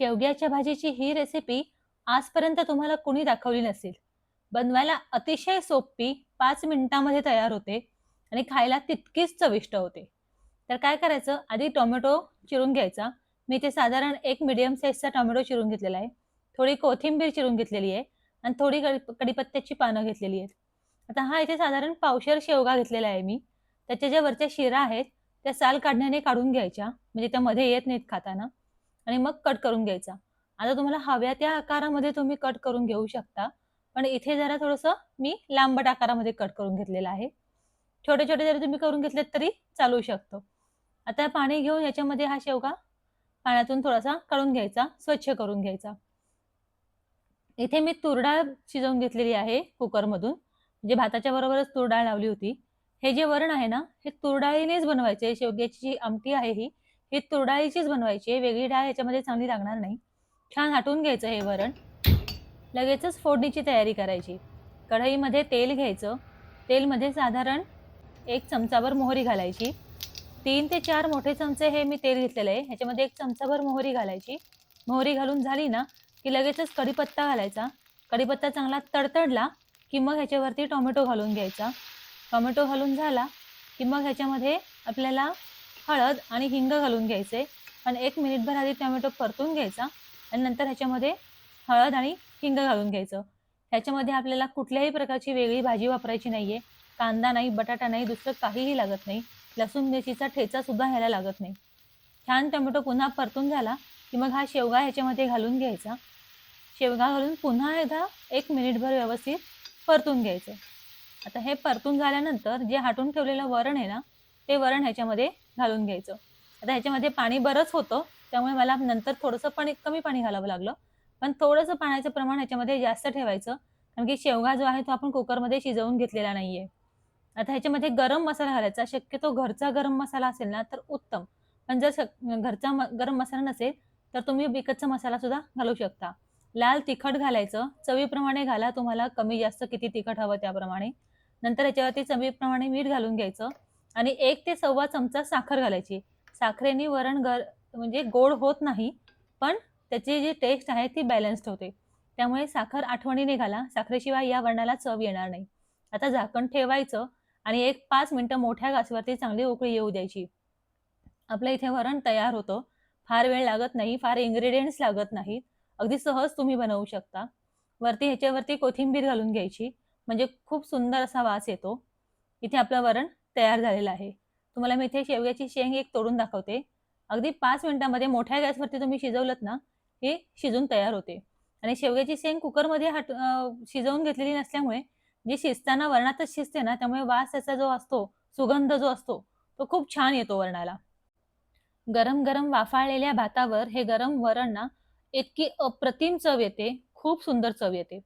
शेवग्याच्या भाजीची ही रेसिपी आजपर्यंत तुम्हाला कोणी दाखवली नसेल. बनवायला अतिशय सोपी, 5 मिनिटांमध्ये तयार होते आणि खायला तितकीच चविष्ट होते. तर काय करायचं, आधी टोमॅटो चिरून घ्यायचा. मी इथे साधारण एक मीडियम साइजचा टोमॅटो चिरून घेतलेला आहे. थोडी कोथिंबीर चिरून घेतलेली आहे आणि थोडी कढीपत्त्याची पानं घेतलेली आहेत. आता हा इथे साधारण पावशेर शेवगा घेतलेला आहे मी. त्याच्या ज्या वरच्या शिरा आहेत, त्या साल काढण्याने काढून घ्यायच्या, म्हणजे त्या मध्ये येत नाहीत खाताना. आणि मग कट करून घ्यायचा. आता तुम्हाला हव्या त्या आकारामध्ये तुम्ही कट करून घेऊ शकता. पण इथे जरा थोडंसं मी लांबट आकारामध्ये कट करून घेतलेलं आहे. छोटे-छोटे जरी तुम्ही करून घेतलेत तरी चालू शकतं. आता पाणी घेऊन याच्यामध्ये हा शेवगा पाण्यातून थोडासा काढून घ्यायचा, स्वच्छ करून घ्यायचा. इथे मी तूर डाळ शिजवून घेतलेली आहे कुकरमधून. म्हणजे भाताच्या बरोबरच तूर डाळ लावली होती. हे जे वरण आहे ना, हे तूर डाळीनेच बनवायचं आहे. शेवग्याची जी आमटी आहे ही तूर डाळीचीच बनवायची आहे. वेगळी डाळ याच्यामध्ये चांगली लागणार नाही. छान हटवून घ्यायचं हे वरण. लगेचच फोडणीची तयारी करायची. कढईमध्ये तेल घ्यायचं. तेलमध्ये साधारण 1 चमचाभर मोहरी घालायची. 3 ते 4 मोठे चमचे हे मी तेल घेतलेलं आहे. ह्याच्यामध्ये 1 चमचाभर मोहरी घालायची. मोहरी घालून झाली ना, की लगेचच कढीपत्ता घालायचा. कढीपत्ता चांगला तडतडला, की मग ह्याच्यावरती टोमॅटो घालून घ्यायचा. टोमॅटो घालून झाला, की मग ह्याच्यामध्ये आपल्याला हळद आणि हिंग घालून घ्यायचे. पण 1 मिनिटभर आधी टोमॅटो परतून घ्यायचा आणि नंतर ह्याच्यामध्ये हळद आणि हिंग घालून घ्यायचं. ह्याच्यामध्ये आपल्याला कुठल्याही प्रकारची वेगळी भाजी वापरायची नाहीये. कांदा नाही, बटाटा नाही, दुसरं काहीही लागत नाही. लसूण मिरचीचा ठेचा सुद्धा ह्याला लागत नाही. छान टोमॅटो पुन्हा परतून झाला, की मग हा शेवगा ह्याच्यामध्ये घालून घ्यायचा. शेवगा घालून पुन्हा एकदा 1 मिनिटभर व्यवस्थित परतून घ्यायचं. आता हे परतून झाल्यानंतर जे हटवून ठेवलेलं वरण आहे ना, ते वरण ह्याच्यामध्ये घालून घ्यायचं. आता ह्याच्यामध्ये पाणी बरंच होतं, त्यामुळे मला नंतर थोडंसं कमी पाणी घालावं लागलं. पण थोडंसं पाण्याचं प्रमाण ह्याच्यामध्ये जास्त ठेवायचं, कारण की शेवगा जो आहे तो आपण कुकरमध्ये शिजवून घेतलेला नाहीये. आता ह्याच्यामध्ये गरम मसाला घालायचा. शक्यतो घरचा गरम मसाला असेल ना, तर उत्तम. पण जर घरचा गरम मसाला नसेल, तर तुम्ही विकतचा मसाला सुद्धा घालू शकता. लाल तिखट घालायचं. चवीप्रमाणे घाला. तुम्हाला कमी जास्त किती तिखट हवं त्याप्रमाणे. नंतर ह्याच्यावरती चवीप्रमाणे मीठ घालून घ्यायचं आणि 1 ते सव्वा चमचा साखर घालायची. साखरेने वरण म्हणजे गोड होत नाही, पण त्याची जी टेस्ट आहे ती बॅलन्स्ड होते. त्यामुळे साखर आठवणीने घाला. साखरेशिवाय या वरणाला चव येणार नाही. आता झाकण ठेवायचं आणि एक 5 मिनिटं मोठ्या गॅसवरती चांगली उकळी येऊ द्यायची. आपलं इथे वरण तयार होतं. फार वेळ लागत नाही, फार इन्ग्रीडियंट्स लागत नाहीत. अगदी सहज तुम्ही बनवू शकता. ह्याच्यावरती कोथिंबीर घालून घ्यायची, म्हणजे खूप सुंदर असा वास येतो. इथे आपलं वरण तयार झालेलं आहे. तुम्हाला मी इथे शेवग्याची शेंग एक तोडून दाखवते. अगदी 5 मिनिटांमध्ये मोठ्या गॅसवरती तुम्ही शिजवलत ना, हे शिजून तयार होते. आणि शेवग्याची शेंग कुकरमध्ये शिजवून घेतलेली नसल्यामुळे जी शिजताना वरणातच शिजते ना, त्यामुळे वास त्याचा जो असतो, सुगंध जो असतो, तो खूप छान येतो वरणाला. गरम-गरम वाफाळलेल्या भातावर हे गरम वरण ना, इतकी अप्रतिम चव येते, खूप सुंदर चव येते.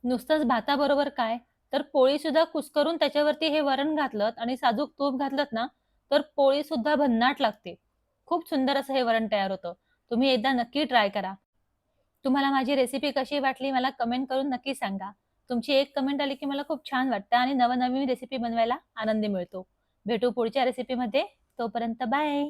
नुसतंच भाताबरोबर काय, तर पोळीसुद्धा कुस्करून त्याच्यावरती हे वरण घातलत आणि साजूक तूप घातलत ना, तर पोळीसुद्धा भन्नाट लागते. खूप सुंदर असं हे वरण तयार होतं. तुम्ही एकदा नक्की ट्राय करा. तुम्हाला माझी रेसिपी कशी वाटली मला कमेंट करून नक्की सांगा. तुमची एक कमेंट आली की मला खूप छान वाटतं आणि नवनवीन रेसिपी बनवायला आनंद मिळतो. भेटू पुढच्या रेसिपीमध्ये. तोपर्यंत बाय.